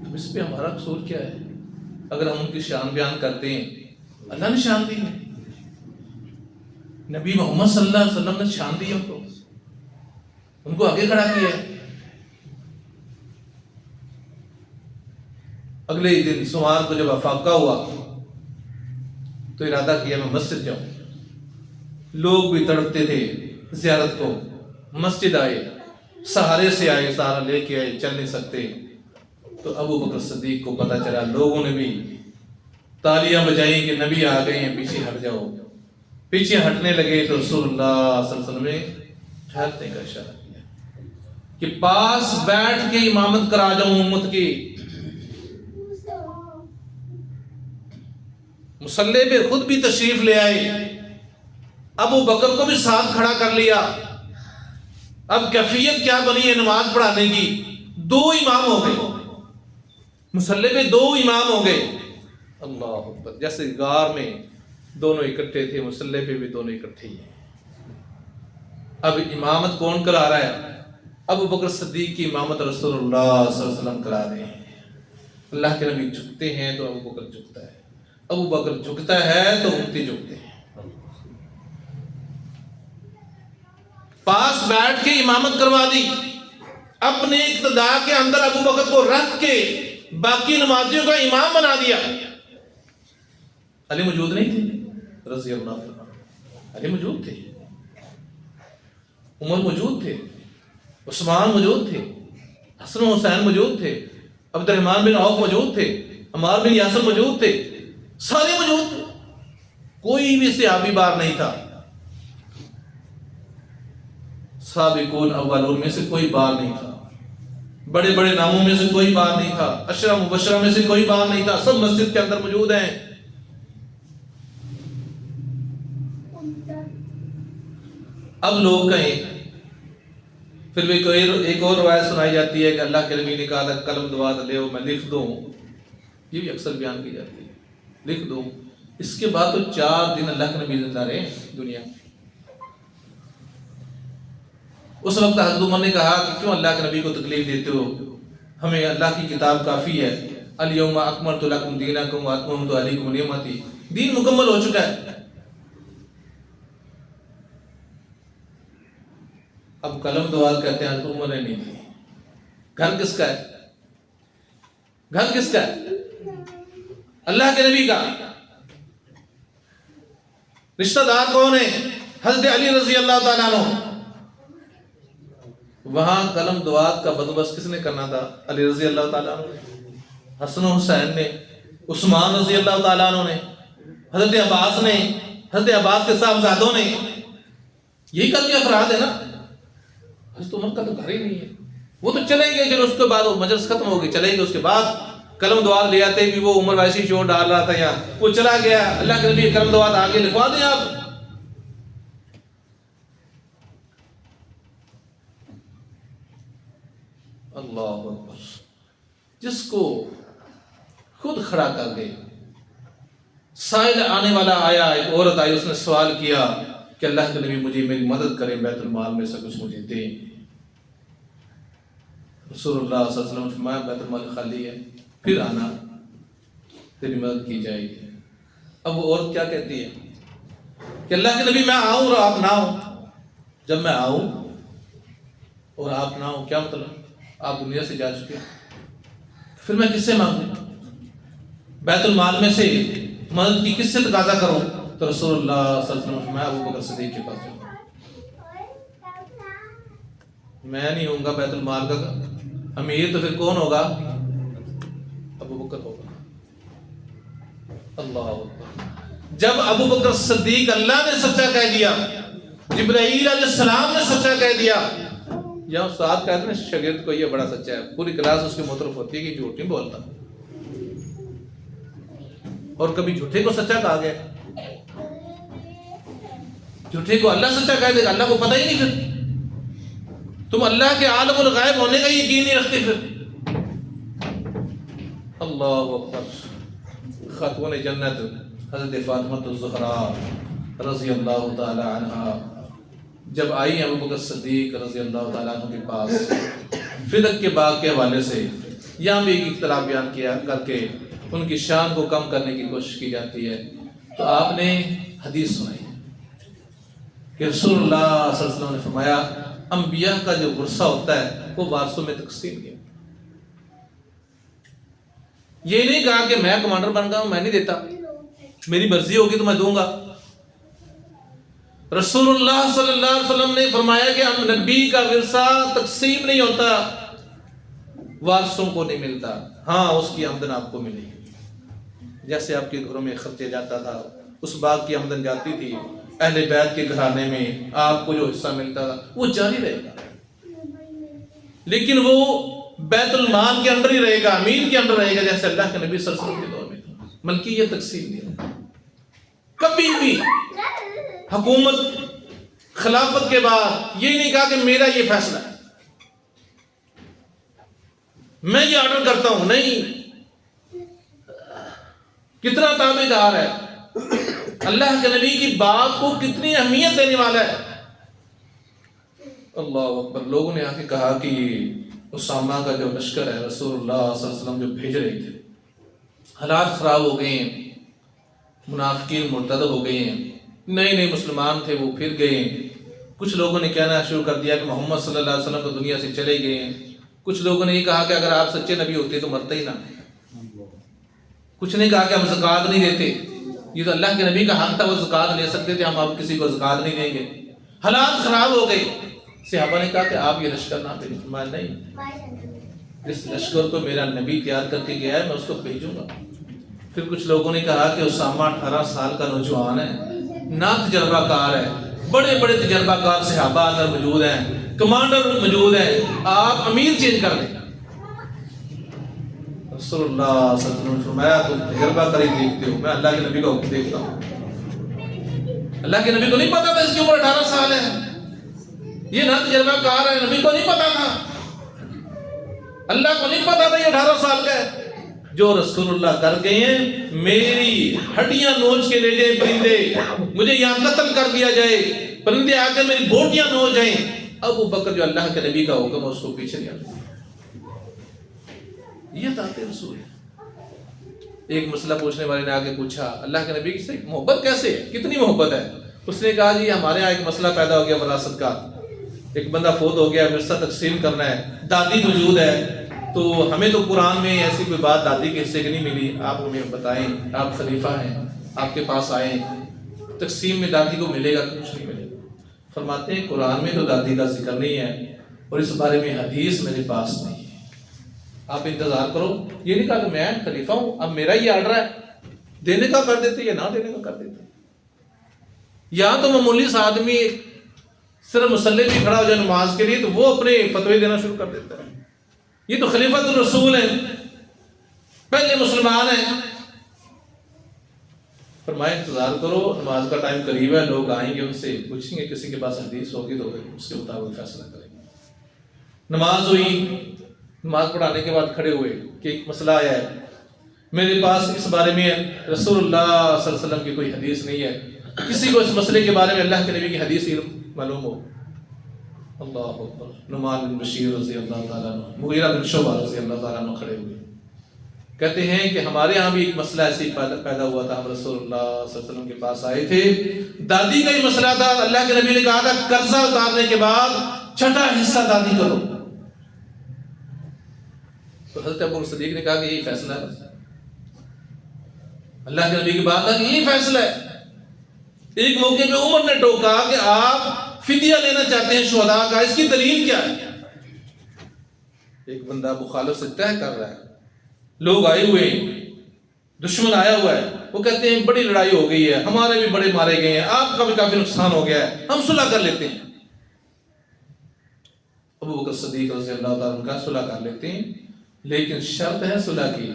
اب اس پہ ہمارا قصور کیا ہے؟ اگر ہم ان کی شان بیان کرتے ہیں، اللہ نے شان دی ہے، نبی محمد صلی اللہ علیہ وسلم نے شان دی ہے، ان کو آگے کھڑا کیا ہے۔ اگلے ہی دن سوموار کو جب افاقہ ہوا تو ارادہ کیا میں مسجد جاؤں، لوگ بھی تڑپتے تھے زیارت کو، مسجد آئے، سہارے سے آئے، سہارا لے کے آئے، چل نہیں سکتے، تو ابو بکر صدیق کو پتہ چلا، لوگوں نے بھی تالیاں بجائیں کہ نبی آ گئے ہیں، پیچھے ہٹ جاؤ، پیچھے ہٹنے لگے تو رسول اللہ صلی اللہ علیہ وسلم نے ٹھہرنے کا اشارہ کیا کہ پاس بیٹھ کے امامت کرا جاؤں امت کی۔ مصلی پہ خود بھی تشریف لے آئے، ابو بکر کو بھی ساتھ کھڑا کر لیا۔ اب کیفیت کیا بنی ہے نماز پڑھانے کی؟ 2 امام ہو گئے، مصلی پہ 2 امام ہو گئے۔ اللہ اکبر، جیسے غار میں دونوں اکٹھے تھے، مصلی پہ بھی دونوں اکٹھے ہی ہیں۔ اب امامت کون کرا رہا ہے؟ ابو بکر صدیق کی امامت رسول اللہ صلی اللہ علیہ وسلم کرا رہے ہیں۔ اللہ کے نبی جھکتے ہیں تو ابو بکر جھکتا ہے، ابو بکر جھکتا ہے تو امتی جھکتے ہیں۔ پاس بیٹھ کے امامت کروا دی، اپنے اقتدا کے اندر ابو بکر کو رکھ کے باقی نمازیوں کا امام بنا دیا۔ علی موجود نہیں تھے رضی اللہ عنہ، علی موجود تھے، عمر موجود تھے، عثمان موجود تھے، حسن و حسین موجود تھے، عبد الرحمن بن عوف موجود تھے، عمار بن یاسر موجود تھے، سارے موجود تھے، کوئی بھی صحابی باہر نہیں تھا، سابقون اولون میں سے کوئی باہر نہیں تھا، بڑے بڑے ناموں میں سے کوئی باہر نہیں تھا، عشرہ مبشرہ میں سے کوئی باہر نہیں تھا، سب مسجد کے اندر موجود ہیں۔ اب لوگ کہیں پھر بھی ایک اور روایت سنائی جاتی ہے کہ اللہ کے نبی نے کہا تھا قلم دعا لے میں لکھ دوں، یہ بھی اکثر بیان کی جاتی ہے، لکھ دوں۔ اس کے بعد تو 4 دن اللہ کے نبی زندہ رہے دنیا میں۔ اس وقت حضرت عمر نے کہا کہ کیوں اللہ کے نبی کو تکلیف دیتے ہو، ہمیں اللہ کی کتاب کافی ہے، الیوم اکملت لکم دینکم واتممت علیکم نعمتی، دین مکمل ہو چکا ہے۔ اب قلم دعا کہتے ہیں حضرت عمر نے نہیں دی۔ گھر کس کا ہے؟ گھر کس کا ہے؟ اللہ کے نبی کا۔ رشتہ دار کون ہے؟ حضرت علی رضی اللہ تعالیٰ عنہ۔ وہاں قلم دعا کا بندوبست کس نے کرنا تھا؟ علی رضی اللہ تعالیٰ عنہ نے، حسن و حسین نے، عثمان رضی اللہ تعالیٰ عنہ نے، حضرت عباس نے، حضرت عباس کے صاحبزادوں نے، یہی کل کے افراد ہیں نا۔ حضرت عمر کا تو گھر ہی نہیں ہے، وہ تو چلیں گے، چلو اس کے بعد وہ مجلس ختم ہو گئی، چلیں گے، اس کے بعد قلم دعا لے آتے بھی وہ عمر ویسی چوٹ ڈال رہا تھا یہاں، وہ چلا گیا، اللہ کے نبی قلم دعا آگے لکھوا دیں آپ۔ اللہ اکبر، جس کو خود کھڑا کر دے۔ سائل آنے والا آیا، ایک عورت آئی، اس نے سوال کیا کہ اللہ کے نبی مجھے میری مدد کریں، بیت المال میں سے کچھ مجھے دیں۔ رسول اللہ صلی اللہ علیہ وسلم نے فرمایا بیت المال خالی ہے، پھر آنا، تیری مدد کی جائے گی۔ اب وہ عورت کیا کہتی ہے کہ اللہ کے نبی میں آؤں اور آپ نہ ہوں، جب میں آؤں اور آپ نہ ہوں، کیا مطلب؟ آپ دنیا سے جا چکے، پھر میں کس سے مانگوں؟ بیت المال میں سے مدد کی کس سے تقاضا کروں؟ تو رسول اللہ صلی اللہ علیہ وسلم میں ابو بکر صدیق کے پاس جاؤں، میں نہیں ہوں گا بیت المال کا امیر، تو پھر کون ہوگا؟ ابو بکر ہوگا۔ اللہ اکبر۔ جب ابو بکر صدیق اللہ نے سچا کہہ دیا، جبرائیل علیہ السلام نے سچا کہہ دیا، یا استاد کہتے ہیں شاگرد کو یہ بڑا سچا ہے، پوری کلاس اس کے مترف ہوتی ہے کہ جھوٹ نہیں بولتا، اور کبھی جھوٹے کو سچا کہا گیا، جھوٹے کو اللہ سچا کہہ دے گا، اللہ کو پتہ ہی نہیں، پھر تم اللہ کے عالم الغیب ہونے کا یقین نہیں رکھتے۔ پھر اللہ اکبر۔ خاتون جنت حضرت فاطمہ الزہرا رضی اللہ تعالی عنہا جب آئی ابو بکر صدیق رضی اللہ تعالیٰ عنہ کے پاس، فدق کے باغ کے حوالے سے یہاں بھی ایک اختلاف بیان کیا کر کے ان کی شان کو کم کرنے کی کوشش کی جاتی ہے، تو آپ نے حدیث سنائی کہ رسول اللہ صلی اللہ علیہ وسلم نے فرمایا انبیاء کا جو ورثہ ہوتا ہے وہ وارثوں میں تقسیم کیا۔ یہ نہیں کہا کہ میں کمانڈر بن گیا ہوں میں نہیں دیتا، میری مرضی ہوگی تو میں دوں گا۔ رسول اللہ صلی اللہ علیہ وسلم نے فرمایا کہ ہم نبی کا ورثہ تقسیم نہیں ہوتا، وارثوں کو نہیں ملتا، ہاں اس کی آمدن آپ کو ملے گی، جیسے آپ کے گھروں میں خرچے جاتا تھا، اس باغ کی آمدن جاتی تھی، اہل بیت کے گھرانے میں آپ کو جو حصہ ملتا تھا وہ جاری رہے گا، لیکن وہ بیت المال کے اندر ہی رہے گا، امین کے اندر رہے گا، جیسے اللہ کے نبی صلی اللہ علیہ وسلم کے دور میں ملکیت تقسیم نہیں۔ کبھی بھی حکومت خلافت کے بعد یہ نہیں کہا کہ میرا یہ فیصلہ ہے، میں یہ آرڈر کرتا ہوں، نہیں۔ کتنا تابع دار ہے، اللہ کے نبی کی بات کو کتنی اہمیت دینے والا ہے۔ اللہ اکبر۔ لوگوں نے آ کے کہا کہ اسامہ کا جو لشکر ہے رسول اللہ صلی اللہ علیہ وسلم جو بھیج رہے تھے، حالات خراب ہو گئے ہیں، منافقین مرتد ہو گئے ہیں، نئے نئے مسلمان تھے وہ پھر گئے ہیں، کچھ لوگوں نے کہنا شروع کر دیا کہ محمد صلی اللہ علیہ وسلم تو دنیا سے چلے گئے ہیں، کچھ لوگوں نے یہ کہا کہ اگر آپ سچے نبی ہوتے تو مرتے ہی نہ، کچھ نے کہا کہ ہم زکوٰۃ نہیں دیتے، یہ تو اللہ کے نبی کا حق تھا، وہ زکوٰۃ لے سکتے تھے، ہم اب کسی کو زکوٰۃ نہیں دیں گے۔ حالات خراب ہو گئے، صحابہ نے کہا کہ آپ یہ لشکر نہ بھیجیں، فرمایا نہیں، اس لشکر کو میرا نبی تیار کر کے گیا ہے، میں اس کو بھیجوں گا۔ پھر کچھ لوگوں نے کہا کہ اسامہ 18 سال کا نوجوان ہے، نہ تجربہ کار ہے، بڑے بڑے تجربہ کار صحابہ اندر موجود ہیں، کمانڈر موجود ہیں، آپ امیر چینج کر دیں۔ رسول اللہ صلی اللہ علیہ وسلم نے فرمایا تم تجربہ کاری دیکھتے ہو، میں اللہ کے نبی کا حکم دیکھتا ہوں۔ اللہ کے نبی کو نہیں پتا تھا اس کی عمر 18 سال ہے، یہ نہ تجربہ کار ہے، نبی کو نہیں پتا تھا، اللہ کو نہیں پتا تھا یہ 18 سال کا ہے۔ جو رسول اللہ کر گئے ہیں، میری ہڈیاں نوچ کے لے جائیں پرندے، مجھے یہاں قتل کر دیا جائے، پرندے آ کے میری بوٹیاں نوچ جائیں، ابو بکر جو اللہ کے نبی کا حکم ہے اس کو پیچھے نہیں آتا۔ یہ اطاعت رسول ہے۔ ایک مسئلہ پوچھنے والے نے آگے پوچھا اللہ کے نبی سے محبت کیسے ہے، کتنی محبت ہے؟ اس نے کہا جی ہمارے یہاں ایک مسئلہ پیدا ہو گیا وراثت کا، ایک بندہ فوت ہو گیا، ورثہ تقسیم کرنا ہے، دادی موجود ہے، تو ہمیں تو قرآن میں ایسی کوئی بات دادی کے حصے کی نہیں ملی، آپ ہمیں بتائیں، آپ خلیفہ ہیں، آپ کے پاس آئیں، تقسیم میں دادی کو ملے گا کچھ نہیں ملے گا۔ فرماتے ہیں قرآن میں تو دادی کا ذکر نہیں ہے اور اس بارے میں حدیث میرے پاس نہیں ہے، آپ انتظار کرو۔ یہ نہیں کہا کہ میں خلیفہ ہوں، اب میرا ہی آرڈر ہے، دینے کا کر دیتے یا نہ دینے کا کر دیتے۔ یہاں تو معمولی سا آدمی صرف مصلی بھی کھڑا ہو جائے نماز کے لیے تو وہ اپنے فتوے دینا شروع کر دیتا ہے۔ یہ تو خلیفۃ الرسول ہیں، پہلے مسلمان ہیں۔ فرمایا انتظار کرو، نماز کا ٹائم قریب ہے، لوگ آئیں گے، ان سے پوچھیں گے، کسی کے پاس حدیث ہوگی تو اس کے مطابق فیصلہ کریں گے۔ نماز ہوئی، نماز پڑھانے کے بعد کھڑے ہوئے کہ ایک مسئلہ آیا ہے، میرے پاس اس بارے میں رسول اللہ صلی اللہ علیہ وسلم کی کوئی حدیث نہیں ہے، کسی کو اس مسئلے کے بارے میں اللہ کے نبی کی حدیث معلوم ہو۔ اللہ اکبر، نعمان بن بشیر رضی اللہ تعالیٰ عنہ، مغیرہ بن شعبہ رضی اللہ تعالیٰ عنہ کھڑے ہوئے، کہتے ہیں کہ ہمارے ہاں بھی ایک مسئلہ ایسے پیدا ہوا تھا، ہم رسول اللہ صلی اللہ علیہ وسلم کے پاس آئے تھے، دادی کا ہی مسئلہ تھا، اللہ کے نبی نے کہا تھا قرضہ اتارنے کے بعد چھٹا حصہ دادی کرو، تو حضرت ابو بکر صدیق نے کہا کہ یہی فیصلہ ہے، اللہ کے نبی کی بات ہے کہ یہی فیصلہ ہے۔ ایک موقع پہ عمر نے ٹوکا کہ آپ فدیہ لینا چاہتے ہیں شہداء کا، اس کی دلیل کیا ہے؟ ایک بندہ مخالف سے طے کر رہا ہے، لوگ آئے ہوئے ہیں، دشمن آیا ہوا ہے، وہ کہتے ہیں بڑی لڑائی ہو گئی ہے، ہمارے بھی بڑے مارے گئے ہیں، آپ کا بھی کافی نقصان ہو گیا ہے، ہم صلح کر لیتے ہیں۔ ابو بکر صدیق رضی اللہ تعالیٰ عنہ کا صلح کر لیتے ہیں، لیکن شرط ہے صلح کی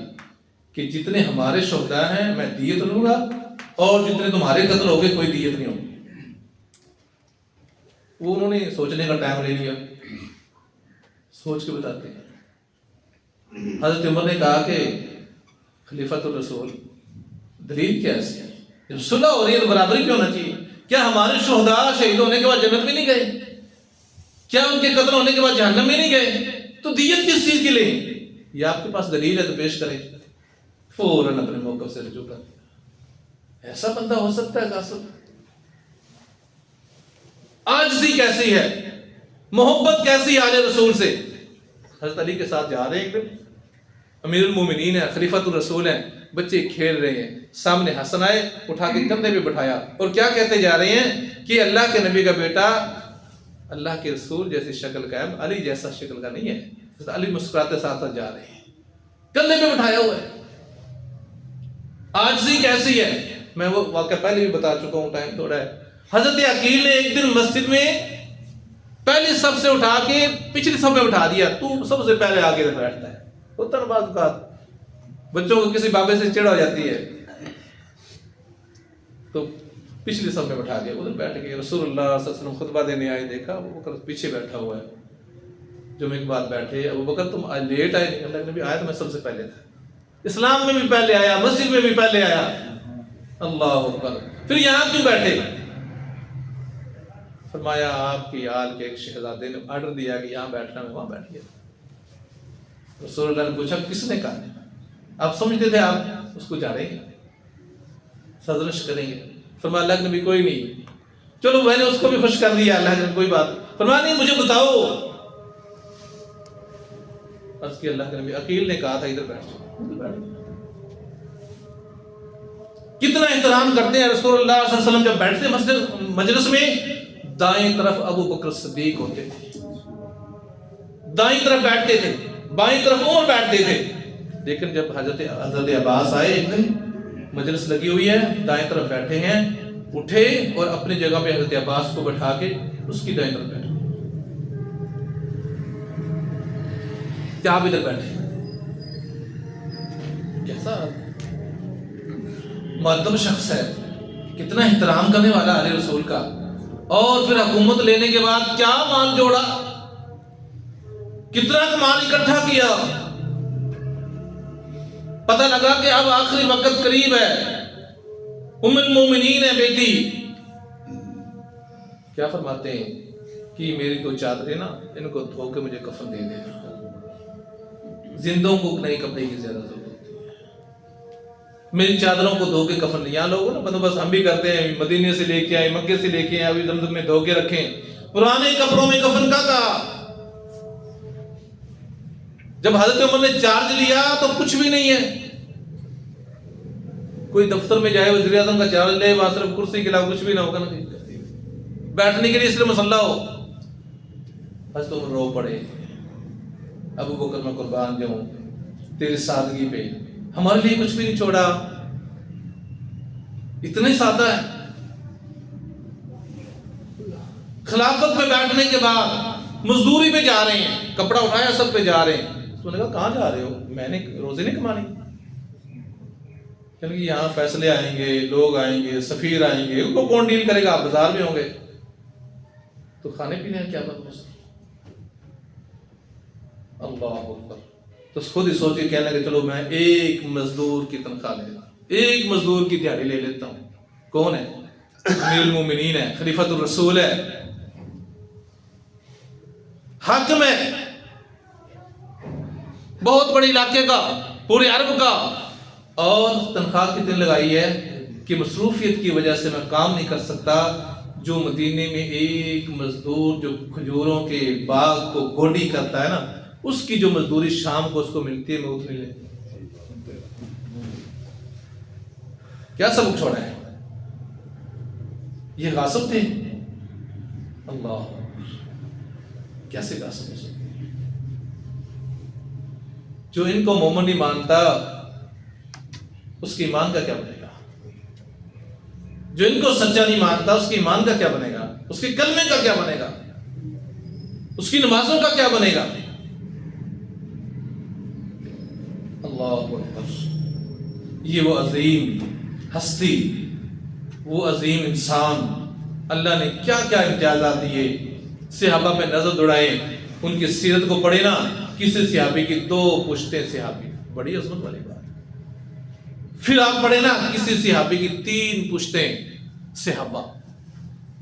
کہ جتنے ہمارے شہداء ہیں میں دیت لوں گا اور جتنے تمہارے قتل ہو گئے کوئی دیت نہیں ہوگی۔ وہ انہوں نے سوچنے کا ٹائم لے لیا، سوچ کے بتاتے ہیں۔ حضرت عمر نے کہا کہ خلیفۃ الرسول دلیل کیا ہے اس کی؟ جب صلح ہو رہی ہے تو برابری کیوں ہونا چاہیے؟ کیا ہمارے شہداء شہید ہونے کے بعد جنت میں نہیں گئے؟ کیا ان کے قتل ہونے کے بعد جہنم میں نہیں گئے؟ تو دیت کس چیز کی لیں؟ یہ آپ کے پاس دلیل ہے تو پیش کریں۔ فوراً اپنے موقف سے رجوع کر دیا۔ ایسا بندہ ہو سکتا ہے قاسم؟ عاجزی کیسی ہے، محبت کیسی آل رسول سے۔ حضرت علی کے ساتھ جا رہے ہیں، ایک دن امیر المومنین ہے، خلیفۃ الرسول ہیں، بچے کھیل رہے ہیں، سامنے حسن آئے، اٹھا کے کندھے پہ بٹھایا اور کیا کہتے جا رہے ہیں کہ اللہ کے نبی کا بیٹا اللہ کے رسول جیسی شکل کا ہے، علی جیسا شکل کا نہیں ہے۔ حضرت علی مسکراتے ساتھ ساتھ جا رہے ہیں، کندھے پہ بٹھایا ہوا ہے۔ عاجزی کیسی ہے، میں وہ واقعہ پہلے بھی بتا چکا ہوں، ٹائم تھوڑا ہے۔ حضرت عقیل نے ایک دن مسجد میں پہلی صف سے اٹھا کے پچھلی صف میں بٹھا دیا، تو سب سے پہلے آگے بیٹھتا ہے۔ اتر بعض اوقات بچوں کو کسی بابے سے چڑ ہو جاتی ہے تو پچھلی صف میں بٹھا کے ادھر بیٹھ گئے۔ رسول اللہ صلی اللہ علیہ وسلم خطبہ دینے آئے، دیکھا ابو بکر پیچھے بیٹھا ہوا ہے۔ جمعے کے بعد بیٹھے، ابو بکر تم آج لیٹ آئے نہیں؟ اللہ نبی آیا تو میں سب سے پہلے تھا، اسلام میں بھی پہلے آیا، مسجد میں بھی پہلے آیا۔ اللہ اکبر، پھر یہاں کیوں بیٹھے؟ فرمایا آپ کی آل کے ایک شہزادے نے آرڈر دیا کہ یہاں بیٹھنا، میں وہاں بیٹھ گیا۔ رسول اللہ نے پوچھا کس نے کہا؟ آپ سمجھتے تھے آپ اس کو جاڑیں گے، سرزنش کریں گے؟ فرمایا اللہ کے نبی کوئی نہیں، چلو میں نے اس کو بھی خوش کر دیا، اللہ کے نبی کوئی بات۔ فرمایا نہیں مجھے بتاؤ۔ عرض کی اللہ کے نبی عقیل نے کہا تھا ادھر بیٹھ جاؤ۔ کتنا احترام کرتے ہیں رسول اللہ صلی اللہ علیہ وسلم، جب بیٹھتے مسجد مجلس میں دائیں طرف ابو بکر صدیق ہوتے تھے، دائیں طرف بیٹھتے تھے، بائیں طرف عمر بیٹھتے تھے۔ لیکن جب حضرت عباس آئے، ایک دن مجلس لگی ہوئی ہے، دائیں طرف بیٹھے ہیں، اٹھے اور اپنی جگہ پہ حضرت عباس کو بٹھا کے اس کی دائیں طرف بیٹھے کہ آپ ادھر بیٹھے۔ کیسا مؤدب شخص ہے، کتنا احترام کرنے والا علیہ رسول کا، اور پھر حکومت لینے کے بعد کیا مال جوڑا، کتنا مال اکٹھا کیا، پتہ لگا کہ اب آخری وقت قریب ہے، ام المومنین ہے بیٹی، کیا فرماتے ہیں کہ میری دو چادریں نا ان کو دھو کے مجھے کفن دے دینا، زندوں کو نئے کپڑے کی زیادہ ضرورت ہوتی ہے، میری چادروں کو دھو کے کفن یہاں لوگ نا بندوبست ہم بھی کرتے ہیں، مدینے سے لے کے آئے، مکے سے لے کے آئے، ابھی زمزم میں دھو کے رکھیں، پرانے کپڑوں میں کفن کا کہا۔ جب حضرت عمر نے چارج لیا تو کچھ بھی نہیں ہے، کوئی دفتر میں جائے وزیر اعظم کا چارج لے، وہاں صرف کرسی کے علاوہ کچھ بھی نہ ہوگا نا، بیٹھنے کے لیے صرف مسلح ہو۔ حضرت عمر رو پڑے، ابو بکر میں قربان جاؤں تیری سادگی پہ، ہمارے لیے کچھ بھی نہیں چھوڑا، اتنے سادہ ہے۔ خلافت پہ بیٹھنے کے بعد مزدوری پہ جا رہے ہیں، کپڑا اٹھایا سب پہ جا رہے ہیں۔ اس نے کہا کہاں جا رہے ہو؟ میں نے روزے نہیں کمانی، کہ یہاں فیصلے آئیں گے، لوگ آئیں گے، سفیر آئیں گے، ان کو کون ڈیل کرے گا، آپ بازار میں ہوں گے، تو کھانے پینے کا کیا بندوبست؟ اللہ اکبر۔ تو خود ہی سوچ کے کہنے لگے چلو میں ایک مزدور کی تنخواہ لے لیتا ہوں، ایک مزدور کی دیہڑی لے لیتا ہوں۔ کون ہے؟ امیر المومنین ہے، خلیفۃ الرسول ہے، حاکم ہے بہت بڑے علاقے کا، پورے عرب کا، اور تنخواہ کتنی لگائی ہے کہ مصروفیت کی وجہ سے میں کام نہیں کر سکتا، جو مدینے میں ایک مزدور جو کھجوروں کے باغ کو گوڈی کرتا ہے نا، اس کی جو مزدوری شام کو اس کو ملتی ہے میں اتنی لیتا ہوں۔ کیا سبق چھوڑا ہے؟ یہ غاصب تھے؟ اللہ، کیسے غاصب ہو سکتے؟ جو ان کو مومن نہیں مانتا اس کے ایمان کا کیا بنے گا؟ جو ان کو سچا نہیں مانتا اس کے ایمان کا کیا بنے گا؟ اس کے کلمے کا کیا بنے گا؟ اس کی نمازوں کا کیا بنے گا؟ اللہ اکبر۔ یہ وہ عظیم ہستی، وہ عظیم انسان، اللہ نے کیا کیا امتیازات دیے، صحابہ پہ نظر دوڑائے، ان کی سیرت کو پڑھے نا، کسی صحابی کی 2 پشتیں صحابی، بڑی عظمت والی بات۔ پھر آپ پڑھے نا کسی صحابی کی 3 پشتیں صحابہ،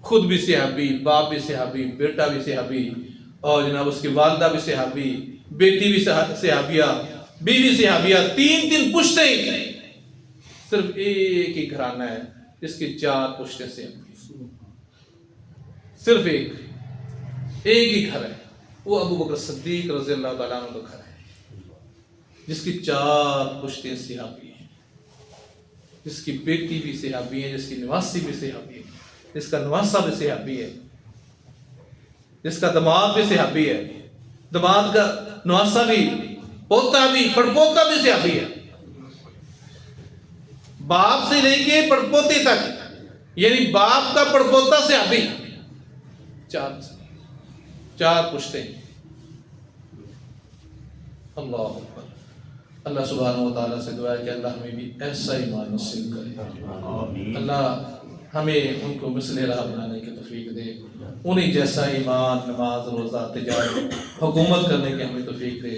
خود بھی صحابی، باپ بھی صحابی، بیٹا بھی صحابی، اور جناب اس کی والدہ بھی صحابی، بیٹی بھی صحابیہ، بیوی صحابیہ، 3 پشتیں۔ صرف ایک ہی گھرانہ ہے جس کی 4 پشتیں صحابی، صرف ایک ہی گھر ہے، وہ ابو بکر صدیق رضی اللہ تعالیٰ عنہ کا گھر ہے، جس کی 4 پشتیں صحابی ہیں، جس کی بیٹی بھی صحابی ہے، جس کی نواسی بھی صحابی ہے، جس کا نواسہ بھی صحابی ہے، جس کا دماد بھی صحابی ہے، دماد کا نواسہ بھی، پوتا بھی، پڑپوتا بھی صحابی ہے، باپ سے لے کے پڑپوتے تک، یعنی باپ کا پڑپوتا صحابی، 4 پشتیں۔ اللہ اکبر۔ اللہ سبحانہ و تعالیٰ سے دعا ہے کہ اللہ ہمیں بھی ایسا ایمان نصیب کرے، اللہ ہمیں ان کو مثل راہ بنانے کی توفیق دے، انہیں جیسا ایمان، نماز، روزہ، تجارت، حکومت کرنے کی ہمیں توفیق دے۔